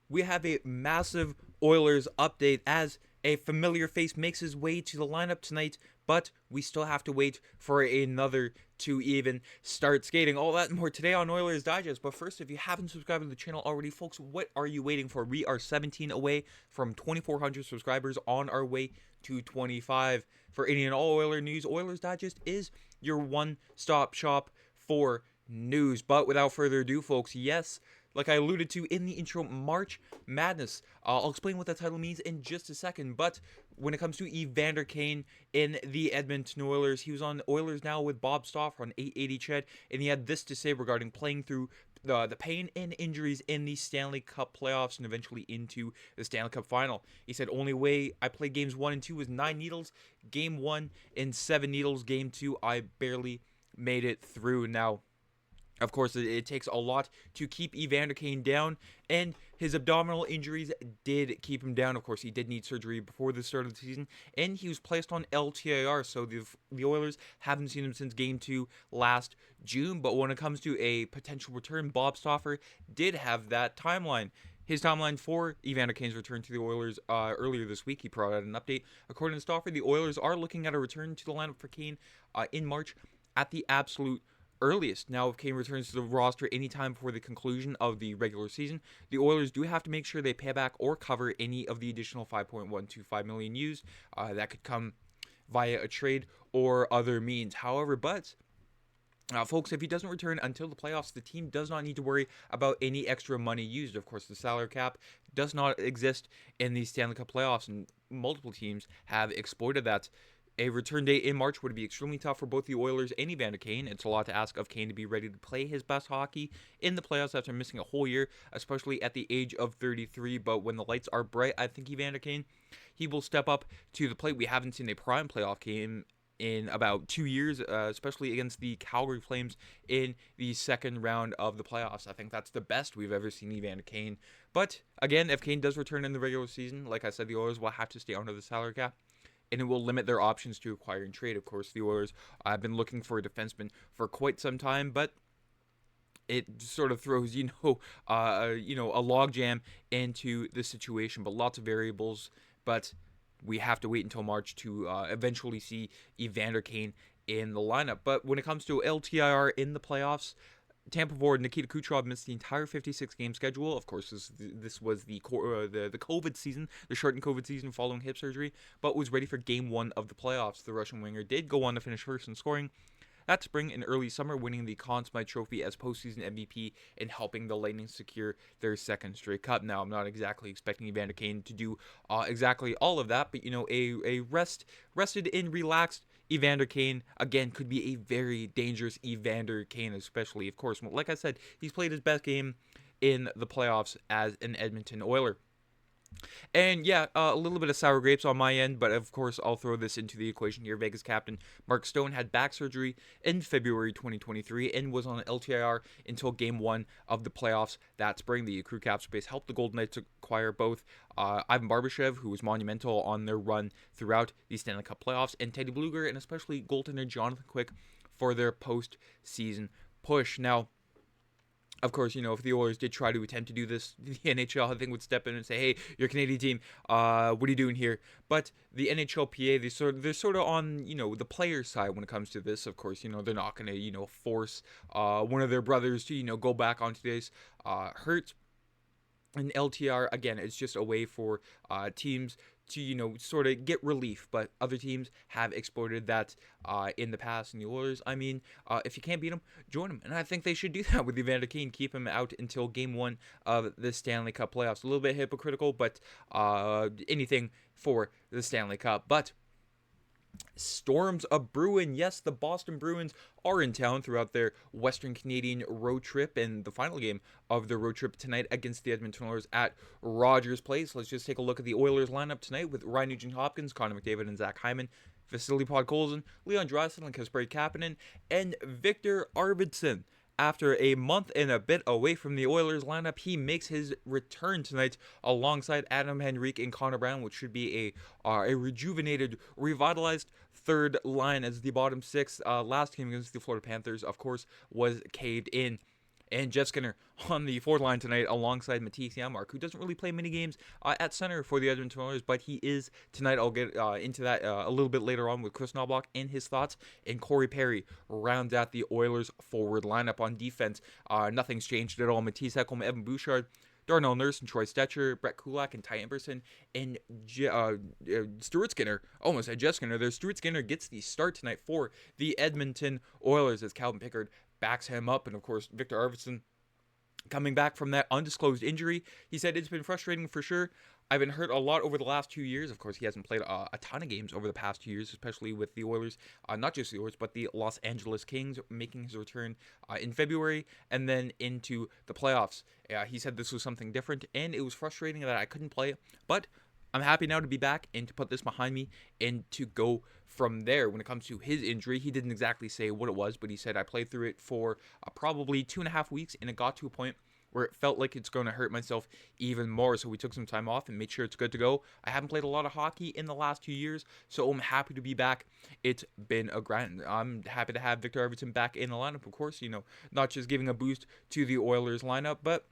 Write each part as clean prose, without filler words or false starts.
we have a massive Oilers update as a familiar face makes his way to the lineup tonight, but we still have to wait for another to even start skating. All that and more today on Oilers Digest. But first, if you haven't subscribed to the channel already, folks, what are you waiting for? We are 17 away from 2,400 subscribers, on our way to 25. For any and all Oiler news, Oilers Digest is your one-stop shop for news. But without further ado, folks, yes, like I alluded to in the intro, March Madness. I'll explain what that title means in just a second, but when it comes to Evander Kane in the Edmonton Oilers, he was on Oilers Now with Bob Stauffer on 880 Ched, and he had this to say regarding playing through the pain and injuries in the Stanley Cup playoffs and eventually into the Stanley Cup final. He said, only way I played games 1 and 2 was 9 needles. Game 1 in 7 needles. Game 2, I barely made it through. Now, of course, it takes a lot to keep Evander Kane down, and his abdominal injuries did keep him down. Of course, he did need surgery before the start of the season, and he was placed on LTIR, so the Oilers haven't seen him since Game 2 last June. But when it comes to a potential return, Bob Stauffer did have that timeline. His timeline for Evander Kane's return to the Oilers earlier this week, he provided an update. According to Stauffer, the Oilers are looking at a return to the lineup for Kane in March at the absolute earliest. Now, if Kane returns to the roster anytime before the conclusion of the regular season, the Oilers do have to make sure they pay back or cover any of the additional $5.125 million used. That could come via a trade or other means. However, folks, if he doesn't return until the playoffs, the team does not need to worry about any extra money used. Of course, the salary cap does not exist in the Stanley Cup playoffs, and multiple teams have exploited that. A return date in March would be extremely tough for both the Oilers and Evander Kane. It's a lot to ask of Kane to be ready to play his best hockey in the playoffs after missing a whole year, especially at the age of 33. But when the lights are bright, I think Evander Kane, he will step up to the plate. We haven't seen a prime playoff game in about 2 years, especially against the Calgary Flames in the second round of the playoffs. I think that's the best we've ever seen Evander Kane. But again, if Kane does return in the regular season, like I said, the Oilers will have to stay under the salary cap, and it will limit their options to acquire and trade. Of course, the Oilers have been looking for a defenseman for quite some time, but it sort of throws, a logjam into the situation. But lots of variables. But we have to wait until March to eventually see Evander Kane in the lineup. But when it comes to LTIR in the playoffs, Tampa forward Nikita Kucherov missed the entire 56-game schedule. Of course, this was the COVID season, the shortened COVID season following hip surgery, but was ready for Game 1 of the playoffs. The Russian winger did go on to finish first in scoring that spring and early summer, winning the Conn Smythe Trophy as postseason MVP and helping the Lightning secure their second straight cup. Now, I'm not exactly expecting Evander Kane to do exactly all of that, but a rested and relaxed Evander Kane, again, could be a very dangerous Evander Kane, especially, of course. Like I said, he's played his best game in the playoffs as an Edmonton Oiler. And yeah, a little bit of sour grapes on my end, but of course I'll throw this into the equation here. Vegas captain Mark Stone had back surgery in February 2023 and was on LTIR until Game 1 of the playoffs that spring. The crew cap space helped the Golden Knights acquire both Ivan Barbashev, who was monumental on their run throughout the Stanley Cup playoffs, and Teddy Bluger, and especially goaltender Jonathan Quick for their postseason push. Now, of course, if the Oilers did try to attempt to do this, the NHL, I think, would step in and say, hey, you're a Canadian team, what are you doing here? But the NHLPA, they're sort of on, the player's side when it comes to this. Of course, they're not going to, force one of their brothers to, go back onto this hurt. And LTR, again, it's just a way for teams to, sort of get relief, but other teams have exploited that in the past. And the Oilers, if you can't beat them, join them. And I think they should do that with Evander Kane, keep him out until Game 1 of the Stanley Cup playoffs. A little bit hypocritical, but anything for the Stanley Cup. But storms a brewing. Yes, the Boston Bruins are in town throughout their Western Canadian road trip, and the final game of their road trip tonight against the Edmonton Oilers at Rogers Place. Let's just take a look at the Oilers lineup tonight with Ryan Nugent-Hopkins, Connor McDavid, and Zach Hyman, Vasily Podkolzin, Leon Draisaitl, and Kasperi Kapanen, and Victor Arvidsson. After a month and a bit away from the Oilers lineup, he makes his return tonight alongside Adam Henrique and Connor Brown, which should be a rejuvenated, revitalized third line, as the bottom six last game against the Florida Panthers, of course, was caved in. and Jet Skinner on the fourth line tonight alongside Matisse Janmark, who doesn't really play many games at center for the Edmonton Oilers, but he is tonight. I'll get into that a little bit later on with Kris Knoblauch and his thoughts. And Corey Perry rounds out the Oilers forward lineup on defense. Nothing's changed at all. Matisse Ekholm, Evan Bouchard, Darnell Nurse and Troy Stetcher, Brett Kulak and Ty Emberson, and Stuart Skinner. Almost said Jeff Skinner there. Stuart Skinner gets the start tonight for the Edmonton Oilers as Calvin Pickard backs him up. And, of course, Victor Arvidsson coming back from that undisclosed injury. He said it's been frustrating for sure. I've been hurt a lot over the last 2 years. Of course, he hasn't played a ton of games over the past 2 years, especially with the Oilers. Not just the Oilers, but the Los Angeles Kings making his return in February and then into the playoffs. He said this was something different, and it was frustrating that I couldn't play. But I'm happy now to be back and to put this behind me and to go from there. When it comes to his injury, he didn't exactly say what it was, but he said I played through it for probably 2.5 weeks, and it got to a point where it felt like it's going to hurt myself even more. So we took some time off and made sure it's good to go. I haven't played a lot of hockey in the last 2 years, so I'm happy to be back. It's been a grind. I'm happy to have Victor Arvidsson back in the lineup, of course, not just giving a boost to the Oilers lineup, but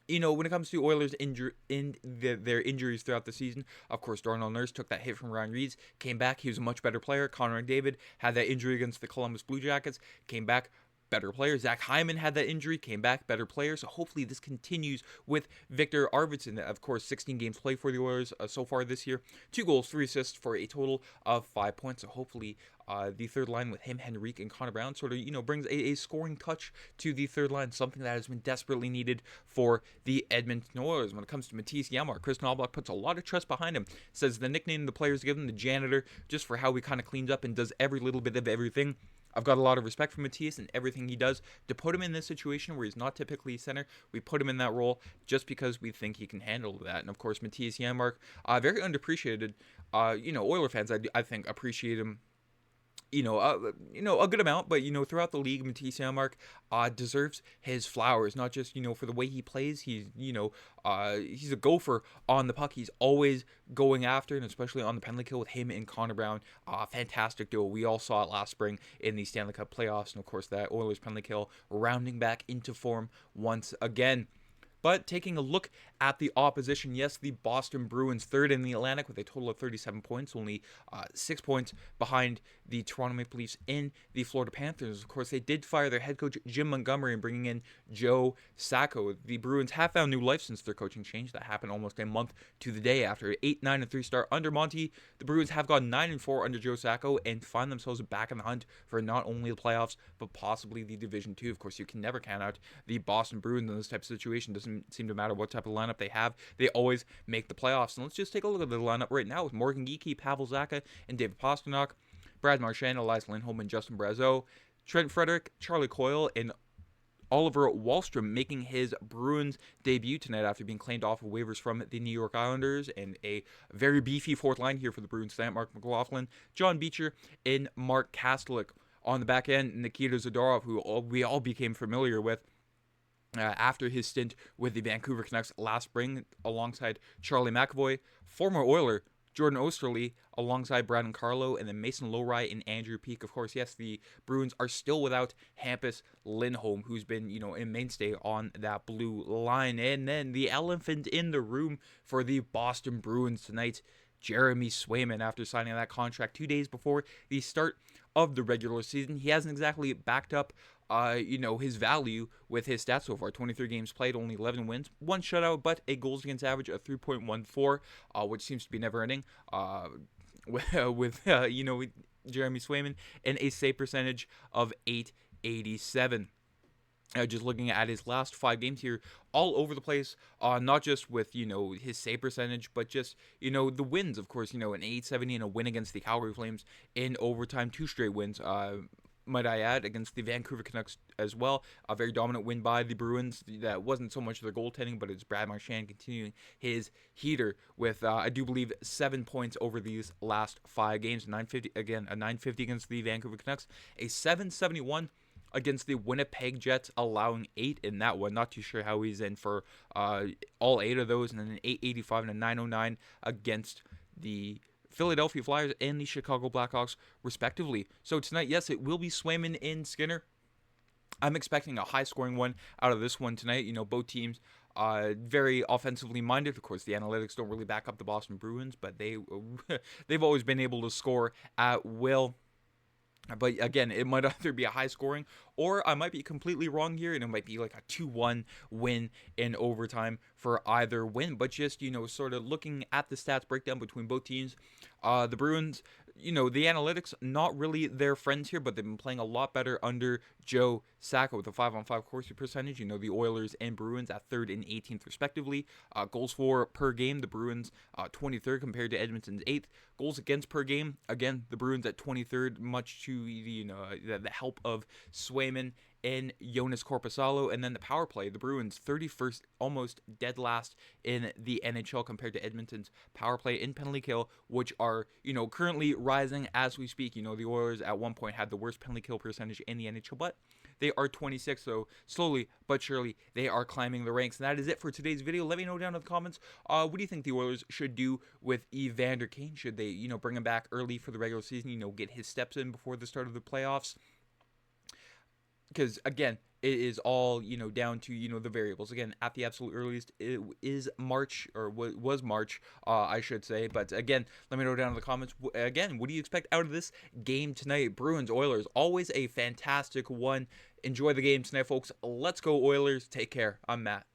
when it comes to Oilers their injuries throughout the season, of course, Darnell Nurse took that hit from Ryan Reeves, came back. He was a much better player. Connor McDavid had that injury against the Columbus Blue Jackets, came back. Better player. Zach Hyman had that injury, came back, better player. So hopefully this continues with Victor Arvidsson. Of course, 16 games played for the Oilers so far this year. 2 goals, 3 assists for a total of 5 points. So hopefully the third line with him, Henrique, and Connor Brown sort of, brings a scoring touch to the third line, something that has been desperately needed for the Edmonton Oilers. When it comes to Matisse Janmark, Kris Knoblauch puts a lot of trust behind him. Says the nickname the players give him, the janitor, just for how he kind of cleans up and does every little bit of everything. I've got a lot of respect for Matisse and everything he does. To put him in this situation where he's not typically center, we put him in that role just because we think he can handle that. And of course, Matisse Janmark, very underappreciated. Oiler fans, I think, appreciate him. A good amount, but throughout the league, Matisse Janmark deserves his flowers. Not just for the way he plays. He's a gopher on the puck. He's always going after, and especially on the penalty kill with him and Connor Brown. Fantastic duo. We all saw it last spring in the Stanley Cup playoffs, and of course that Oilers penalty kill rounding back into form once again. But taking a look at the opposition, yes, the Boston Bruins, third in the Atlantic with a total of 37 points, only 6 points behind the Toronto Maple Leafs and the Florida Panthers. Of course, they did fire their head coach, Jim Montgomery, and bringing in Joe Sacco. The Bruins have found new life since their coaching change. That happened almost a month to the day after 8-9-3 start under Monty. The Bruins have gone 9-4 under Joe Sacco and find themselves back in the hunt for not only the playoffs, but possibly the Division 2. Of course, you can never count out the Boston Bruins in this type of situation. Doesn't seem to matter what type of lineup they have. They always make the playoffs. And let's just take a look at the lineup right now with Morgan Geekie, Pavel Zacha, and David Pastrnak, Brad Marchand, Elias Lindholm, and Justin Brazeau, Trent Frederick, Charlie Coyle, and Oliver Wahlstrom making his Bruins debut tonight after being claimed off of waivers from the New York Islanders, and a very beefy fourth line here for the Bruins tonight. Mark McLaughlin, John Beecher, and Mark Kastelik. On the back end, Nikita Zadorov, who we all became familiar with after his stint with the Vancouver Canucks last spring, alongside Charlie McAvoy, former Oiler Jordan Osterley, alongside Brandon Carlo, and then Mason Lowry and Andrew Peeke. Of course, yes, the Bruins are still without Hampus Lindholm, who's been, a mainstay on that blue line. And then the elephant in the room for the Boston Bruins tonight, Jeremy Swayman, after signing that contract 2 days before the start of the regular season. He hasn't exactly backed up his value with his stats so far. 23 games played, only 11 wins, 1 shutout, but a goals against average of 3.14, which seems to be never ending. With Jeremy Swayman, and a save percentage of .887. Just looking at his last 5 games here, all over the place, not just with, his save percentage, but just, the wins, of course, an .870 and a win against the Calgary Flames in overtime, 2 straight wins, might I add, against the Vancouver Canucks as well. A very dominant win by the Bruins. That wasn't so much their goaltending, but it's Brad Marchand continuing his heater with, I do believe, 7 points over these last 5 games. A .950 against the Vancouver Canucks, a .771 against the Winnipeg Jets, allowing 8 in that one. Not too sure how he's in for all 8 of those, and then an .885 and a .909 against the Philadelphia Flyers and the Chicago Blackhawks, respectively. So tonight, yes, it will be Swayman and Skinner I'm expecting a high-scoring one out of this one tonight. Both teams very offensively minded. Of course, the analytics don't really back up the Boston Bruins, but they've always been able to score at will. But again, it might either be a high scoring, or I might be completely wrong here, and it might be like a 2-1 win in overtime for either win. But just, sort of looking at the stats breakdown between both teams, the Bruins, the analytics, not really their friends here, but they've been playing a lot better under Joe Sacco with a 5-on-5 Corsi percentage. The Oilers and Bruins at 3rd and 18th respectively. Goals for per game, the Bruins 23rd compared to Edmonton's 8th. Goals against per game, again, the Bruins at 23rd, much to the help of Swayman and Jonas Korpisalo. And then the power play, the Bruins 31st, almost dead last in the NHL compared to Edmonton's power play and penalty kill, which are, currently rising as we speak. The Oilers at one point had the worst penalty kill percentage in the NHL, but they are 26, so slowly but surely they are climbing the ranks. And that is it for today's video. Let me know down in the comments, what do you think the Oilers should do with Evander Kane? Should they, bring him back early for the regular season, get his steps in before the start of the playoffs? Because, again, it is all, down to, the variables. Again, at the absolute earliest, it is March, or was March, I should say. But, again, let me know down in the comments. Again, what do you expect out of this game tonight? Bruins, Oilers, always a fantastic one. Enjoy the game tonight, folks. Let's go, Oilers. Take care. I'm Matt.